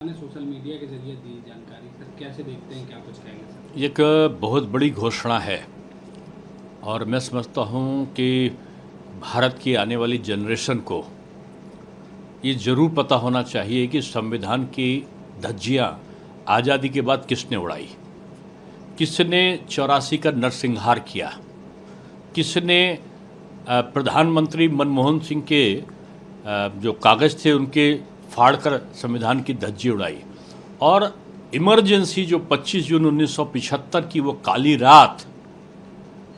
ने social media के जरिए दी जानकारी, सर कैसे देखते हैं, क्या कुछ कहेंगे सर? एक बहुत बड़ी घोषणा है और मैं समझता हूँ कि भारत की आने वाली जनरेशन को ये ज़रूर पता होना चाहिए कि संविधान की धज्जियाँ आज़ादी के बाद किसने उड़ाई, किसने 84 का नरसंहार किया, किसने प्रधानमंत्री मनमोहन सिंह के जो कागज़ थे उनके फाड़कर संविधान की धज्जी उड़ाई। और इमरजेंसी जो 25 जून 1975 की वो काली रात,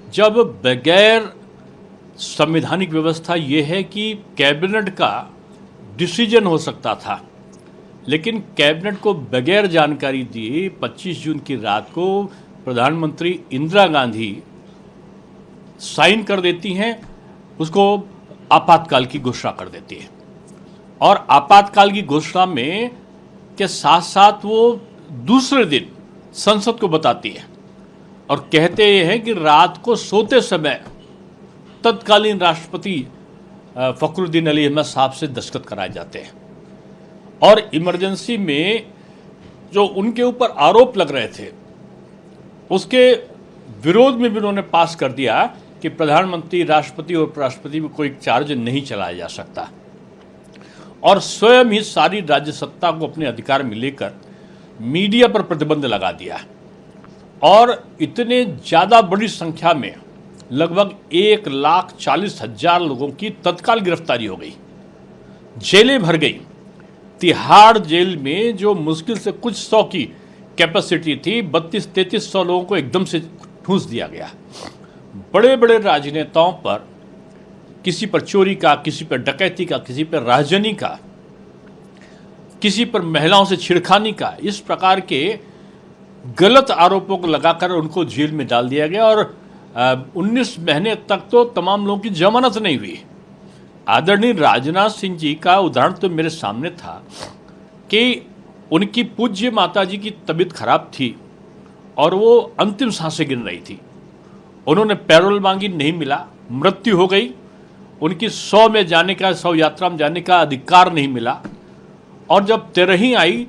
जब बगैर संवैधानिक व्यवस्था ये है कि कैबिनेट का डिसीजन हो सकता था, लेकिन कैबिनेट को बगैर जानकारी दिए 25 जून की रात को प्रधानमंत्री इंदिरा गांधी साइन कर देती हैं, उसको आपातकाल की घोषणा कर देती है। और आपातकाल की घोषणा में के साथ साथ वो दूसरे दिन संसद को बताती है और कहते ये हैं कि रात को सोते समय तत्कालीन राष्ट्रपति फखरुद्दीन अली अहमद साहब से दस्तखत कराए जाते हैं। और इमरजेंसी में जो उनके ऊपर आरोप लग रहे थे उसके विरोध में भी उन्होंने पास कर दिया कि प्रधानमंत्री, राष्ट्रपति और उपराष्ट्रपति में कोई चार्ज नहीं चलाया जा सकता, और स्वयं ही सारी राज्य सत्ता को अपने अधिकार में लेकर मीडिया पर प्रतिबंध लगा दिया। और इतने ज़्यादा बड़ी संख्या में लगभग 1,40,000 लोगों की तत्काल गिरफ्तारी हो गई, जेलें भर गई। तिहाड़ जेल में जो मुश्किल से कुछ 100 की कैपेसिटी थी, 32-3300 लोगों को एकदम से ठूंस दिया गया। बड़े बड़े राजनेताओं पर, किसी पर चोरी का, किसी पर डकैती का, किसी पर राजनी का, किसी पर महिलाओं से छिड़खानी का, इस प्रकार के गलत आरोपों को लगाकर उनको जेल में डाल दिया गया। और 19 महीने तक तो तमाम लोगों की जमानत नहीं हुई। आदरणीय राजनाथ सिंह जी का उदाहरण तो मेरे सामने था कि उनकी पूज्य माता जी की तबीयत खराब थी और वो अंतिम सांसें गिन रही थी। उन्होंने पैरोल मांगी, नहीं मिला, मृत्यु हो गई। उनकी 100 में जाने का, 100 यात्रा में जाने का अधिकार नहीं मिला। और जब 13 आई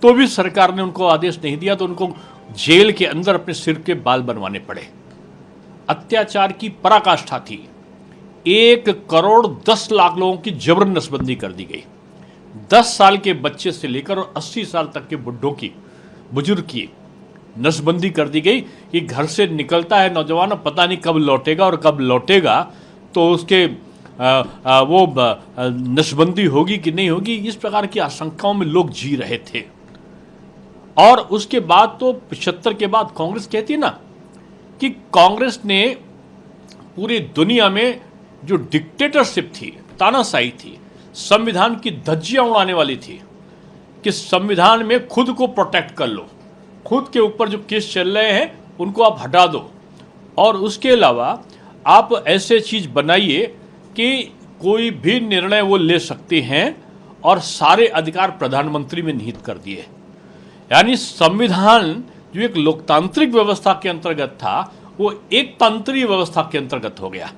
तो भी सरकार ने उनको आदेश नहीं दिया, तो उनको जेल के अंदर अपने सिर के बाल बनवाने पड़े। अत्याचार की पराकाष्ठा थी। 1,10,00,000 लोगों की जबरन नसबंदी कर दी गई। 10 साल के बच्चे से लेकर और 80 साल तक के बुढ़ों की, बुजुर्ग की नसबंदी कर दी गई कि घर से निकलता है नौजवान, पता नहीं कब लौटेगा, और कब लौटेगा तो उसके वो नसबंदी होगी कि नहीं होगी। इस प्रकार की आशंकाओं में लोग जी रहे थे। और उसके बाद तो 75 के बाद कांग्रेस कहती है ना कि कांग्रेस ने पूरी दुनिया में जो डिक्टेटरशिप थी, तानाशाही थी, संविधान की धज्जियां उड़ाने वाली थी, कि संविधान में खुद को प्रोटेक्ट कर लो, खुद के ऊपर जो केस चल रहे हैं उनको आप हटा दो, और उसके अलावा आप ऐसे चीज़ बनाइए कि कोई भी निर्णय वो ले सकते हैं, और सारे अधिकार प्रधानमंत्री में निहित कर दिए। यानी संविधान जो एक लोकतांत्रिक व्यवस्था के अंतर्गत था वो एक तंत्रीय व्यवस्था के अंतर्गत हो गया।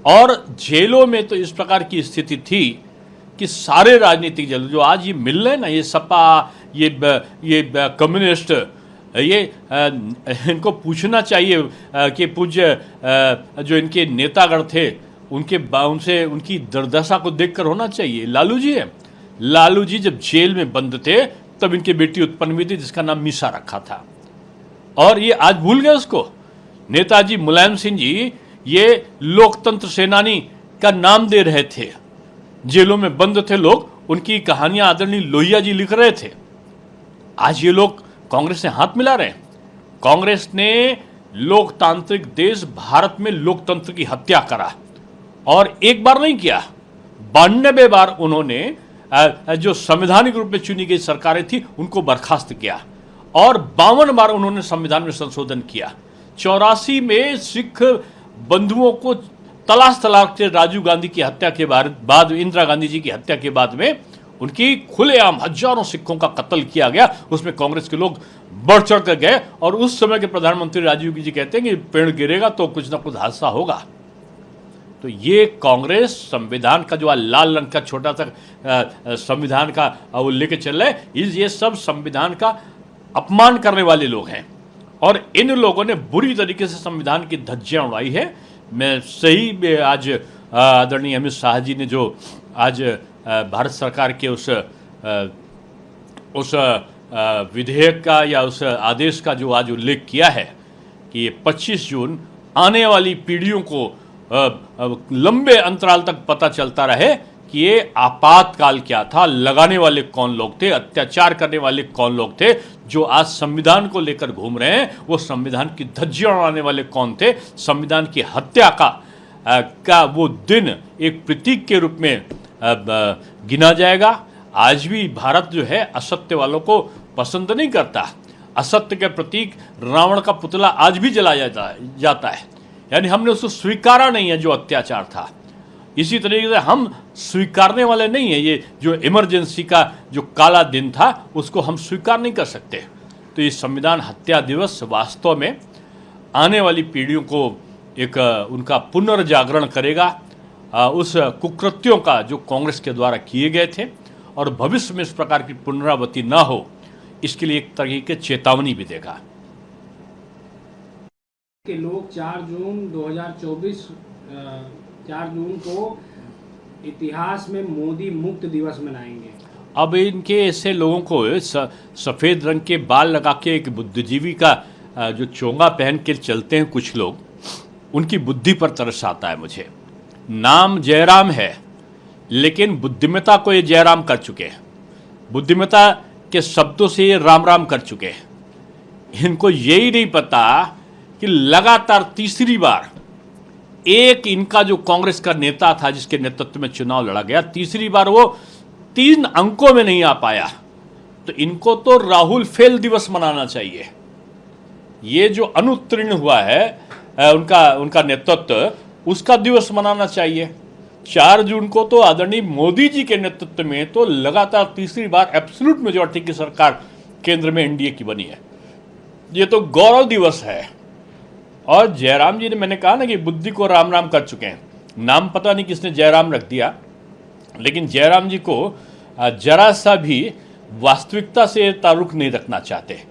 और जेलों में तो इस प्रकार की स्थिति थी कि सारे राजनीतिक दल जो आज ये मिल रहे हैं ना, ये सपा, ये कम्युनिस्ट, ये इनको पूछना चाहिए कि पूज्य जो इनके नेतागण थे उनसे उनकी दुर्दशा को देखकर होना चाहिए। लालू जी है, लालू जी जब जेल में बंद थे तब इनकी बेटी उत्पन्न हुई थी जिसका नाम मीसा रखा था, और ये आज भूल गए उसको। नेताजी मुलायम सिंह जी ये लोकतंत्र सेनानी का नाम दे रहे थे, जेलों में बंद थे लोग, उनकी कहानियां आदरणीय लोहिया जी लिख रहे थे। आज ये लोग कांग्रेस से हाथ मिला रहे हैं। कांग्रेस ने लोकतांत्रिक देश भारत में लोकतंत्र की हत्या करा, और एक बार नहीं किया, 92 बार उन्होंने जो संवैधानिक रूप में चुनी गई सरकारें थी उनको बर्खास्त किया, और 52 बार उन्होंने संविधान में संशोधन किया। 84 में सिख बंधुओं को तलाश के राजीव गांधी की हत्या के बाद, इंदिरा गांधी जी की हत्या के बाद में उनकी खुलेआम हजारों सिखों का कत्ल किया गया। उसमें कांग्रेस के लोग बढ़ चढ़ कर गए, और उस समय के प्रधानमंत्री राजीव जी कहते हैं कि पेड़ गिरेगा तो कुछ ना कुछ हादसा होगा। तो ये कांग्रेस संविधान का जो लाल रंग का छोटा सा संविधान का वो लेके चल रहे हैं, ये सब संविधान का अपमान करने वाले लोग हैं और इन लोगों ने बुरी तरीके से संविधान की धज्जियां उड़ाई है। मैं सही में आज आदरणीय अमित शाह जी ने जो आज भारत सरकार के उस विधेयक का या उस आदेश का जो आज उल्लेख किया है कि 25 जून आने वाली पीढ़ियों को लंबे अंतराल तक पता चलता रहे कि ये आपातकाल क्या था, लगाने वाले कौन लोग थे, अत्याचार करने वाले कौन लोग थे, जो आज संविधान को लेकर घूम रहे हैं वो संविधान की धज्जियां उड़ाने वाले कौन थे। संविधान की हत्या का वो दिन एक प्रतीक के रूप में गिना जाएगा। आज भी भारत जो है असत्य वालों को पसंद नहीं करता। असत्य के प्रतीक रावण का पुतला आज भी जलाया जाता है, यानी हमने उसको स्वीकारा नहीं है जो अत्याचार था। इसी तरीके से हम स्वीकारने वाले नहीं है, ये जो इमरजेंसी का जो काला दिन था उसको हम स्वीकार नहीं कर सकते। तो ये संविधान हत्या दिवस वास्तव में आने वाली पीढ़ियों को एक उनका पुनर्जागरण करेगा उस कुकृत्यों का जो कांग्रेस के द्वारा किए गए थे, और भविष्य में इस प्रकार की पुनरावृत्ति ना हो इसके लिए एक तरीके की चेतावनी भी देगा। कि लोग 4 जून को इतिहास में मोदी मुक्त दिवस मनाएंगे। अब इनके ऐसे लोगों को सफ़ेद रंग के बाल लगा के एक बुद्धिजीवी का जो चोंगा पहन के चलते हैं कुछ लोग, उनकी बुद्धि पर तरस आता है मुझे। नाम जयराम है लेकिन बुद्धिमता को ये जयराम कर चुके हैं, बुद्धिमता के शब्दों से ये राम राम कर चुके हैं। इनको यही नहीं पता कि लगातार तीसरी बार एक इनका जो कांग्रेस का नेता था जिसके नेतृत्व में चुनाव लड़ा गया, तीसरी बार वो 3 अंकों में नहीं आ पाया। तो इनको तो राहुल फेल दिवस मनाना चाहिए। ये जो अनुत्तीर्ण हुआ है उनका नेतृत्व, उसका दिवस मनाना चाहिए। 4 जून को तो आदरणीय मोदी जी के नेतृत्व में तो लगातार तीसरी बार एब्सोल्यूट मेजॉरिटी की सरकार केंद्र में एनडीए की बनी है। ये तो गौरव दिवस है। और जयराम जी ने, मैंने कहा ना कि बुद्धि को राम राम कर चुके हैं। नाम पता नहीं किसने जयराम रख दिया, लेकिन जयराम जी को जरा सा भी वास्तविकता से ताल्लुक नहीं रखना चाहते।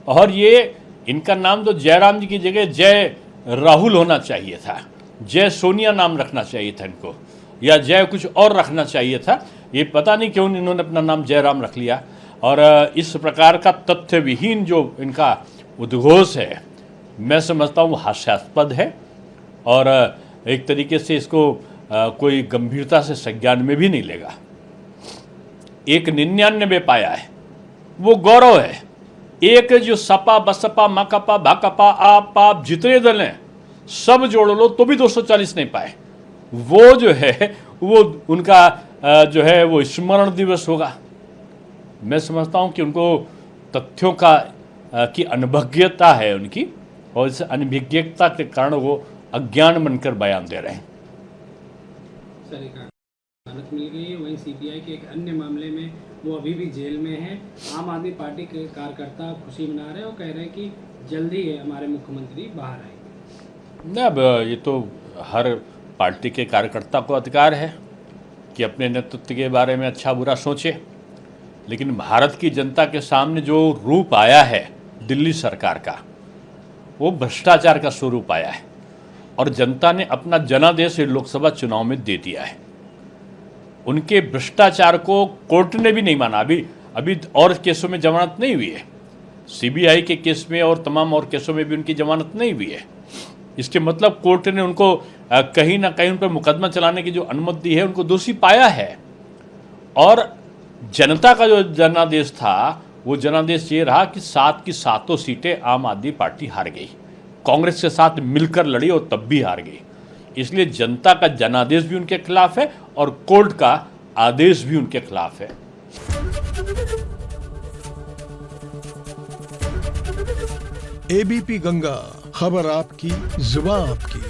और ये इनका नाम तो जयराम जी की जगह जय राहुल होना चाहिए था, जय सोनिया नाम रखना चाहिए था इनको, या जय कुछ और रखना चाहिए था। ये पता नहीं क्यों इन्होंने अपना नाम जयराम रख लिया। और इस प्रकार का तथ्य विहीन जो इनका उद्घोष है, मैं समझता हूँ हास्यास्पद है और एक तरीके से इसको कोई गंभीरता से संज्ञान में भी नहीं लेगा। एक 99 पाया है वो गौरव है। एक जो सपा बसपा माकपा भाकपा आप जितने दल हैं सब जोड़ लो तो भी 240 नहीं पाए। वो जो है वो उनका जो है वो स्मरण दिवस होगा। मैं समझता हूँ कि उनको तथ्यों की अनभिज्ञता है उनकी, और इस अनभिज्ञता के कारण वो अज्ञान बनकर बयान दे रहे हैं। सर, एक जमानत मिल गई है, वहीं सीबीआई के एक अन्य मामले में वो अभी भी जेल में है। आम आदमी पार्टी के कार्यकर्ता खुशी मना रहे हैं और कह रहे हैं कि जल्दी हमारे मुख्यमंत्री बाहर आएंगे। अब ये तो हर पार्टी के कार्यकर्ता को अधिकार है कि अपने नेतृत्व के बारे में अच्छा बुरा सोचे, लेकिन भारत की जनता के सामने जो रूप आया है दिल्ली सरकार का, वो भ्रष्टाचार का स्वरूप आया है। और जनता ने अपना जनादेश लोकसभा चुनाव में दे दिया है। उनके भ्रष्टाचार को कोर्ट ने भी नहीं माना। अभी और केसों में जमानत नहीं हुई है, सीबीआई के केस में और तमाम और केसों में भी उनकी जमानत नहीं हुई है। इसके मतलब कोर्ट ने उनको कहीं ना कहीं उन पर मुकदमा चलाने की जो अनुमति दी है उनको दोषी पाया है। और जनता का जो जनादेश था वो जनादेश ये रहा कि 7 की 7 सीटें आम आदमी पार्टी हार गई, कांग्रेस के साथ मिलकर लड़ी और तब भी हार गई। इसलिए जनता का जनादेश भी उनके खिलाफ है और कोर्ट का आदेश भी उनके खिलाफ है। एबीपी गंगा, खबर आपकी, जुबान आपकी।